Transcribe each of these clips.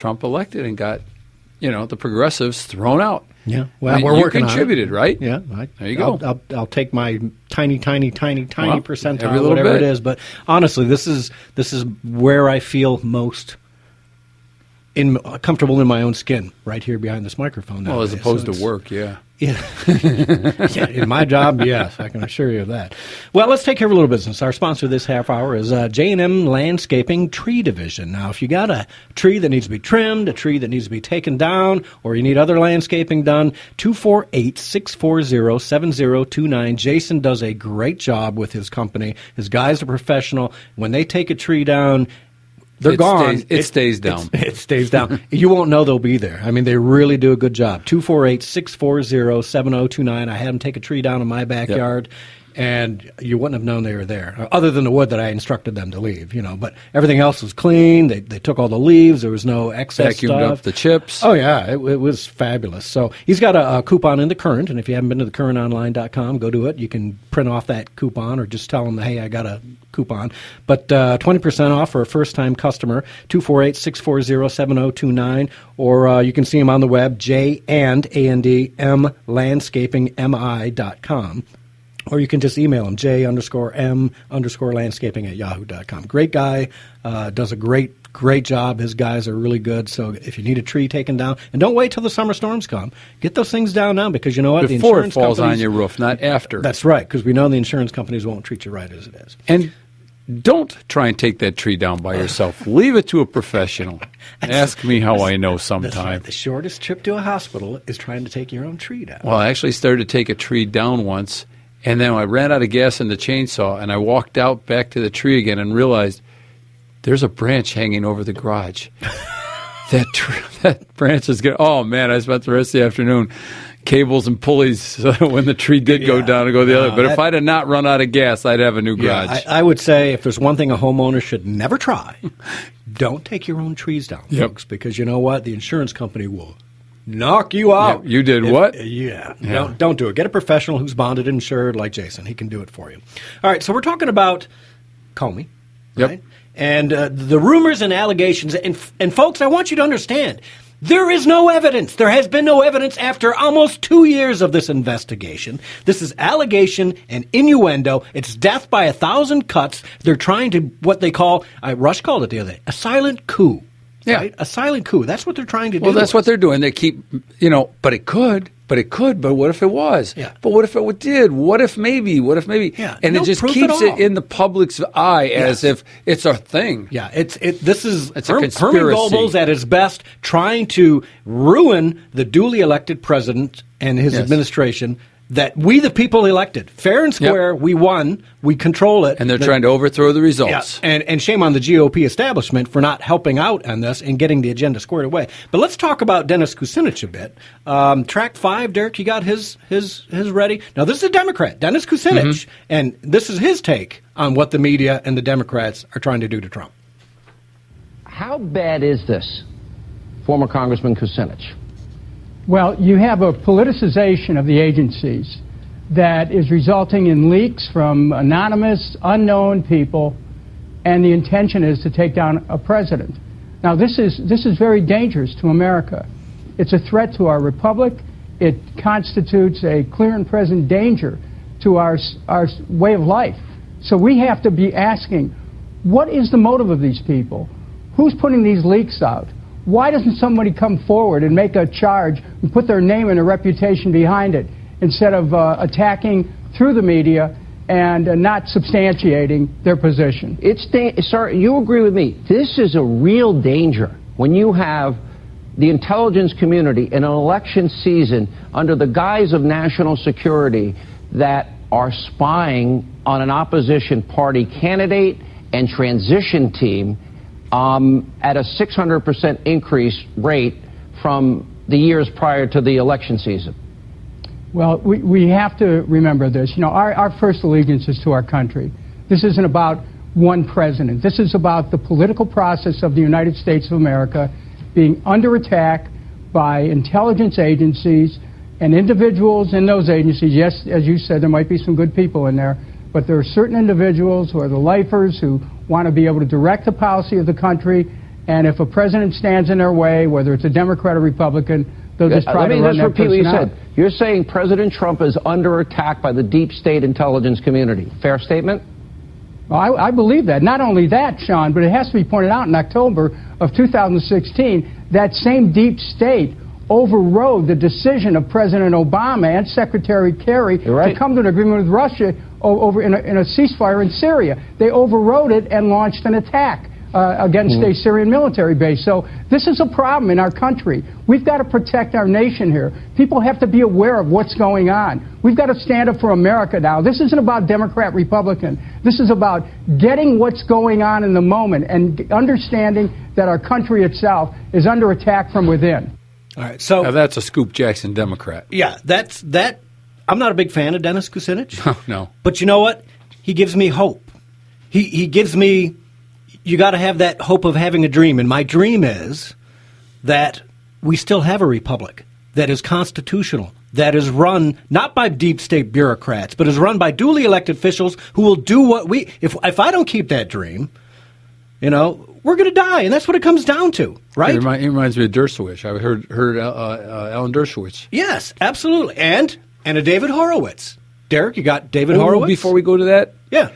Trump elected and got, the progressives thrown out. Yeah, well, we're working on it. You contributed, right? Yeah, there you go. I'll take my tiny percentile, every little whatever bit. it is. But honestly, this is where I feel most comfortable in my own skin, right here behind this microphone. Well, nowadays. as opposed to work, yeah. Yeah. Yeah, in my job, yes, I can assure you of that. Well, let's take care of a little business. Our sponsor this half hour is J&M Landscaping Tree Division. Now, if you got a tree that needs to be trimmed, a tree that needs to be taken down, or you need other landscaping done, 248-640-7029. Jason does a great job with his company. His guys are professional. When they take a tree down, they're gone. It stays down. It stays down. You won't know they'll be there. I mean, they really do a good job. 248-640-7029. I had them take a tree down in my backyard, and you wouldn't have known they were there, other than the wood that I instructed them to leave, But everything else was clean. They took all the leaves. There was no excess Vacuumed stuff. up the chips. Oh, yeah. It was fabulous. So he's got a coupon in The Current, and if you haven't been to thecurrentonline.com, go do it. You can print off that coupon or just tell them, hey, I got a coupon. But 20% off for a first-time customer, 248-640-7029, or you can see him on the web, j&andmlandscapingmi.com. Or you can just email him, j_m_landscaping@yahoo.com. Great guy, does a great job. His guys are really good. So if you need a tree taken down, and don't wait till the summer storms come. Get those things down now, because you know what? Before the insurance it falls companies, on your roof, not after. That's right, because we know the insurance companies won't treat you right as it is. And don't try and take that tree down by yourself. Leave it to a professional. Ask me how I know sometime. That's right. The shortest trip to a hospital is trying to take your own tree down. Well, I actually started to take a tree down once, and then I ran out of gas in the chainsaw, and I walked out back to the tree again and realized there's a branch hanging over the garage. That branch is good. Oh, man, I spent the rest of the afternoon cables and pulleys when the tree did go down and go the other. But if I'd have not run out of gas, I'd have a new garage. I would say if there's one thing a homeowner should never try, don't take your own trees down, folks, because you know what? The insurance company will knock you out. You did what? Yeah. Don't do it. Get a professional who's bonded and insured like Jason. He can do it for you. All right, so we're talking about Comey, right? Yep. And the rumors and allegations. And folks, I want you to understand, there is no evidence. There has been no evidence after almost 2 years of this investigation. This is allegation and innuendo. It's death by 1,000 cuts. They're trying to, what they call, Rush called it the other day, a silent coup. Yeah. Right? A silent coup. That's what they're trying to do. Well, that's what they're doing. They keep, but it could. But what if it was? Yeah. But what if it did? What if maybe? Yeah. And No it just proof keeps at all. it in the public's eye as if it's a thing. Yeah, this is It's a Herman conspiracy. Goebbels at his best, trying to ruin the duly elected president and his administration that we the people elected. Fair and square, we won, we control it. And they're trying to overthrow the results. Yeah, and shame on the GOP establishment for not helping out on this and getting the agenda squared away. But let's talk about Dennis Kucinich a bit. Track 5, Derek, you got his ready? Now, this is a Democrat, Dennis Kucinich, and this is his take on what the media and the Democrats are trying to do to Trump. How bad is this, former Congressman Kucinich? Well, you have a politicization of the agencies that is resulting in leaks from anonymous, unknown people, and the intention is to take down a president. Now, this is very dangerous to America. It's a threat to our republic. It constitutes a clear and present danger to our way of life. So we have to be asking, what is the motive of these people? Who's putting these leaks out? Why doesn't somebody come forward and make a charge and put their name and their reputation behind it instead of attacking through the media and not substantiating their position? Sir, you agree with me. This is a real danger when you have the intelligence community in an election season under the guise of national security that are spying on an opposition party candidate and transition team at a 600% increase rate from the years prior to the election season. Well, we have to remember this. Our first allegiance is to our country. This isn't about one president. This is about the political process of the United States of America being under attack by intelligence agencies and individuals in those agencies. Yes, as you said, there might be some good people in there, but there are certain individuals who are the lifers who want to be able to direct the policy of the country And if a president stands in their way, whether it's a Democrat or Republican, they'll just try to run that person out. Let me just repeat what you said. You're saying President Trump is under attack by the deep state intelligence community. Fair statement? Well, I believe that. Not only that, Sean, but it has to be pointed out in October of 2016, that same deep state overrode the decision of President Obama and Secretary Kerry to come to an agreement with Russia over in a ceasefire in Syria. They overrode it and launched an attack against a Syrian military base. So this is a problem in our country. We've got to protect our nation here. People have to be aware of what's going on. We've got to stand up for America now. This isn't about Democrat, Republican. This is about getting what's going on in the moment and understanding that our country itself is under attack from within. All right, so now that's a Scoop Jackson Democrat. Yeah, that. I'm not a big fan of Dennis Kucinich. No. But you know what? He gives me hope. He gives me. You got to have that hope of having a dream, and my dream is that we still have a republic that is constitutional, that is run not by deep state bureaucrats, but is run by duly elected officials who will do what we. If I don't keep that dream, we're going to die, and that's what it comes down to, right? It reminds me of Dershowitz. I heard Alan Dershowitz. Yes, absolutely, and a David Horowitz. Derek, you got David Horowitz? Before we go to that? Yeah.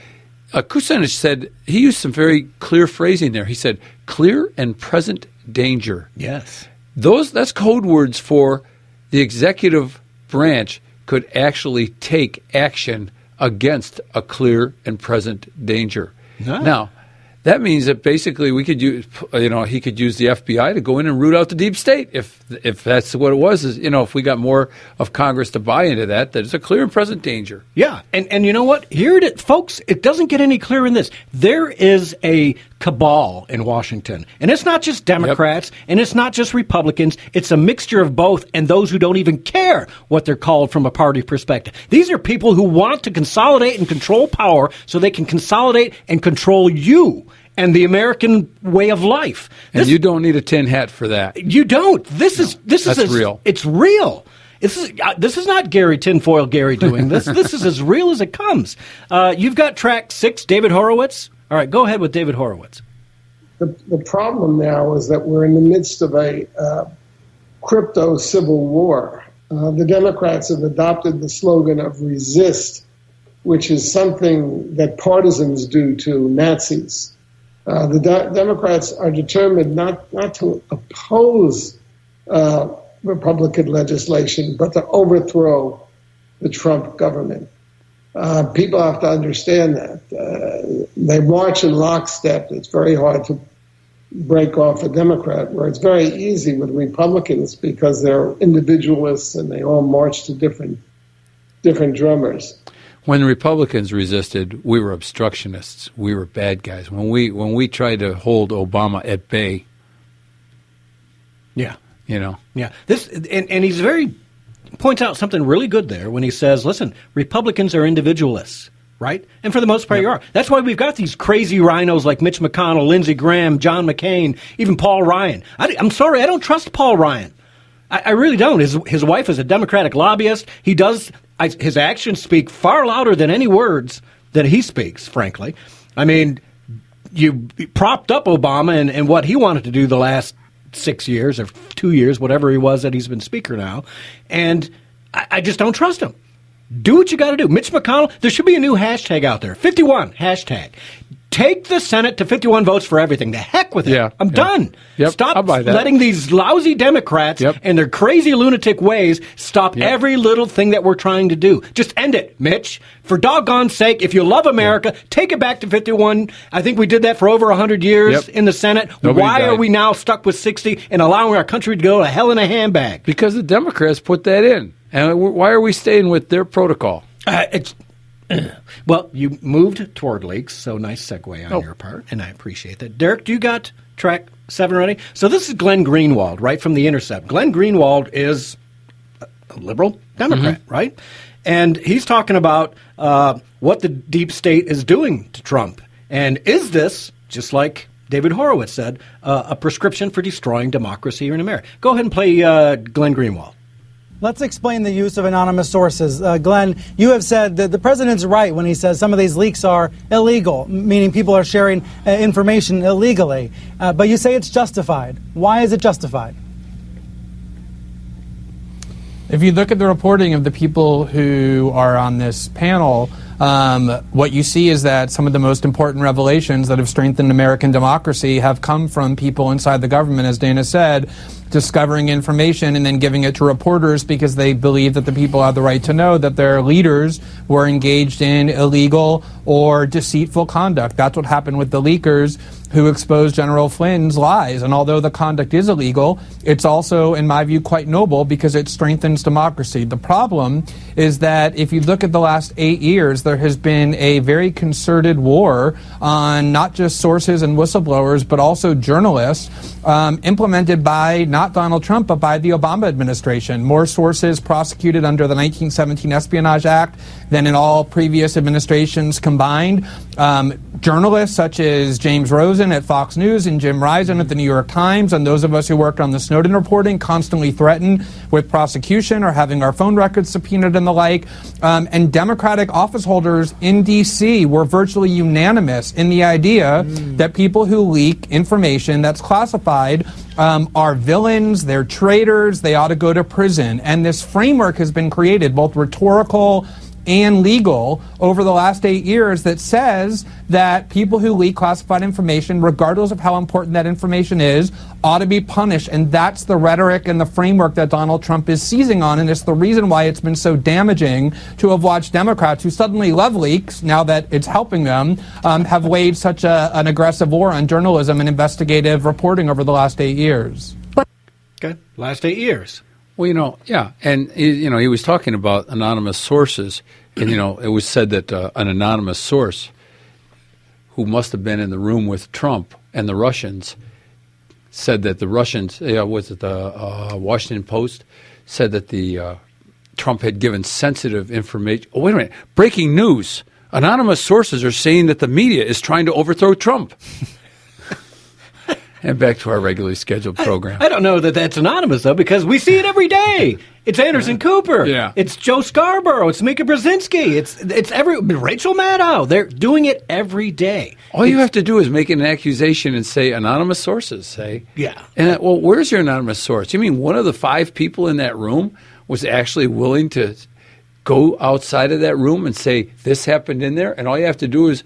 Kucinich said, he used some very clear phrasing there. He said, clear and present danger. Yes. That's code words for the executive branch could actually take action against a clear and present danger. Ah. Now, that means that basically we could use, he could use the FBI to go in and root out the deep state if that's what it was. If we got more of Congress to buy into that it's a clear and present danger. Yeah, and you know what? Here it is, folks. It doesn't get any clearer than this. There is a cabal in Washington, and it's not just Democrats, and it's not just Republicans. It's a mixture of both, and those who don't even care what they're called from a party perspective. These are people who want to consolidate and control power so they can consolidate and control you and the American way of life. And you don't need a tin hat for that. You don't. This is real. It's real. This is not Tinfoil Gary doing this. This is as real as it comes. You've got track 6, David Horowitz. All right, go ahead with David Horowitz. The problem now is that we're in the midst of a crypto civil war. The Democrats have adopted the slogan of resist, which is something that partisans do to Nazis. The Democrats are determined not to oppose Republican legislation, but to overthrow the Trump government. People have to understand that. They march in lockstep. It's very hard to break off a Democrat, where it's very easy with Republicans because they're individualists and they all march to different drummers. When Republicans resisted, we were obstructionists. We were bad guys. When we tried to hold Obama at bay, yeah. This and he's points out something really good there when he says, "Listen, Republicans are individualists, right? And for the most part, you are. That's why we've got these crazy rhinos like Mitch McConnell, Lindsey Graham, John McCain, even Paul Ryan. I'm sorry, I don't trust Paul Ryan. I really don't. His wife is a Democratic lobbyist. He does." His actions speak far louder than any words that he speaks, frankly. I mean, you propped up Obama and what he wanted to do the last 6 years or 2 years, whatever he was that he's been speaker now, and I just don't trust him. Do what you got to do. Mitch McConnell, there should be a new hashtag out there, 51 hashtag. Take the Senate to 51 votes for everything. The heck with it. I'm done. Stop letting these lousy Democrats and their crazy lunatic ways stop every little thing that we're trying to do. Just end it, Mitch. For doggone's sake, if you love America, take it back to 51. I think we did that for over 100 years in the Senate. Why are we now stuck with 60 and allowing our country to go to hell in a handbag? Because the Democrats put that in. And why are we staying with their protocol? Well, you moved toward leaks, so nice segue on your part, and I appreciate that. Derek, do you got track 7 ready? So this is Glenn Greenwald, right, from The Intercept. Glenn Greenwald is a liberal Democrat, right? And he's talking about what the deep state is doing to Trump. And is this, just like David Horowitz said, a prescription for destroying democracy here in America? Go ahead and play Glenn Greenwald. Let's explain the use of anonymous sources. Glenn, you have said that the president's right when he says some of these leaks are illegal, meaning people are sharing information illegally. But you say it's justified. Why is it justified? If you look at the reporting of the people who are on this panel, what you see is that some of the most important revelations that have strengthened American democracy have come from people inside the government, as Dana said, discovering information and then giving it to reporters because they believe that the people have the right to know that their leaders were engaged in illegal or deceitful conduct. That's what happened with the leakers who exposed General Flynn's lies. And although the conduct is illegal, it's also, in my view, quite noble because it strengthens democracy. The problem is that if you look at the last 8 years, there has been a very concerted war on not just sources and whistleblowers, but also journalists, implemented by not Donald Trump, but by the Obama administration. More sources prosecuted under the 1917 Espionage Act than in all previous administrations combined. Journalists such as James Rosen at Fox News and Jim Risen at the New York Times, and those of us who worked on the Snowden reporting, constantly threatened with prosecution or having our phone records subpoenaed and the like. And Democratic office holders in D.C. were virtually unanimous in the idea that people who leak information that's classified are villains, they're traitors, they ought to go to prison. And this framework has been created, both rhetorical and legal, over the last 8 years that says that people who leak classified information, regardless of how important that information is, ought to be punished. And that's the rhetoric and the framework that Donald Trump is seizing on. And it's the reason why it's been so damaging to have watched Democrats who suddenly love leaks, now that it's helping them, have waged such an aggressive war on journalism and investigative reporting over the last 8 years. Okay, last 8 years. Well, yeah, and he was talking about anonymous sources, and it was said that an anonymous source who must have been in the room with Trump and the Russians said that the Russians, was it the Washington Post, said that the Trump had given sensitive information. Oh, wait a minute! Breaking news: anonymous sources are saying that the media is trying to overthrow Trump. And back to our regularly scheduled program. I don't know that that's anonymous, though, because we see it every day. It's Anderson Cooper. Yeah. It's Joe Scarborough. It's Mika Brzezinski. It's Rachel Maddow. They're doing it every day. All you have to do is make an accusation and say anonymous sources, say. Yeah. And well, where's your anonymous source? You mean one of the 5 people in that room was actually willing to go outside of that room and say this happened in there, and all you have to do is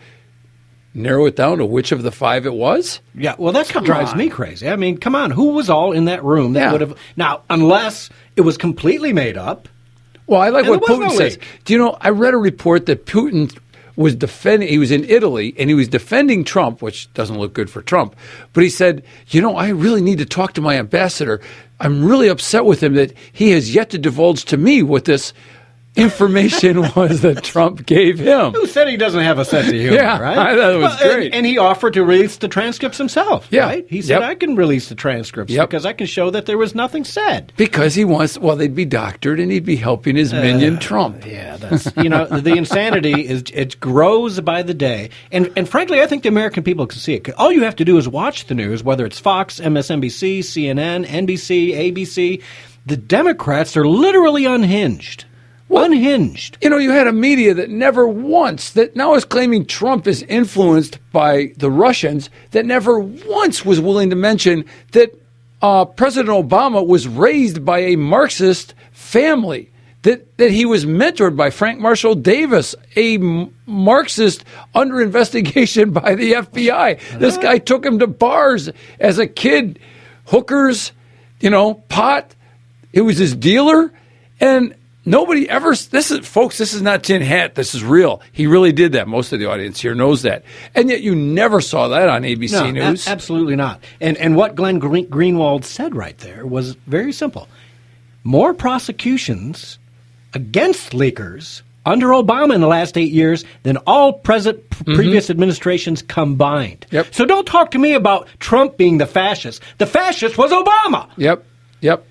narrow it down to which of the 5 it was? Yeah, well, that's what drives me crazy. I mean, come on, who was all in that room that would have... Now, unless it was completely made up. Well, I like what Putin says. Do you know, I read a report that Putin was defending... He was in Italy, and he was defending Trump, which doesn't look good for Trump. But he said, I really need to talk to my ambassador. I'm really upset with him that he has yet to divulge to me what this information was that Trump gave him. Who said he doesn't have a sense of humor, right? I thought it was great. And he offered to release the transcripts himself, right? He said, I can release the transcripts because I can show that there was nothing said. Because he wants, they'd be doctored and he'd be helping his minion Trump. Yeah, that's, the insanity it grows by the day. And frankly, I think the American people can see it. All you have to do is watch the news, whether it's Fox, MSNBC, CNN, NBC, ABC. The Democrats are literally unhinged. Unhinged. You had a media that never once, that now is claiming Trump is influenced by the Russians, that never once was willing to mention that President Obama was raised by a Marxist family, that he was mentored by Frank Marshall Davis, a Marxist under investigation by the FBI. This guy took him to bars as a kid, hookers, pot. It was his dealer, and nobody ever, this is not tin hat, this is real. He really did that. Most of the audience here knows that. And yet you never saw that on ABC News. Absolutely not. And what Glenn Greenwald said right there was very simple. More prosecutions against leakers under Obama in the last 8 years than all previous administrations combined. Yep. So don't talk to me about Trump being the fascist. The fascist was Obama. Yep.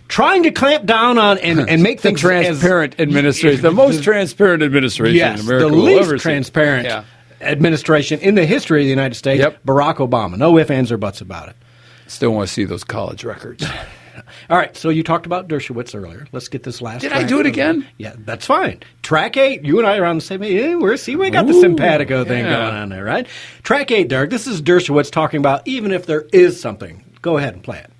Trying to clamp down on and make things transparent administration, the most transparent administration in America. The least transparent administration in the history of the United States. Barack Obama. No ifs, ands, or buts about it. Still want to see those college records. All right, so you talked about Dershowitz earlier. Let's get this last Did track. I do it again? Yeah, that's fine. Track 8, you and I are on the same page. Yeah, we got the simpatico thing going on there, right? Track 8, Derek, this is Dershowitz talking about even if there is something. Go ahead and play it.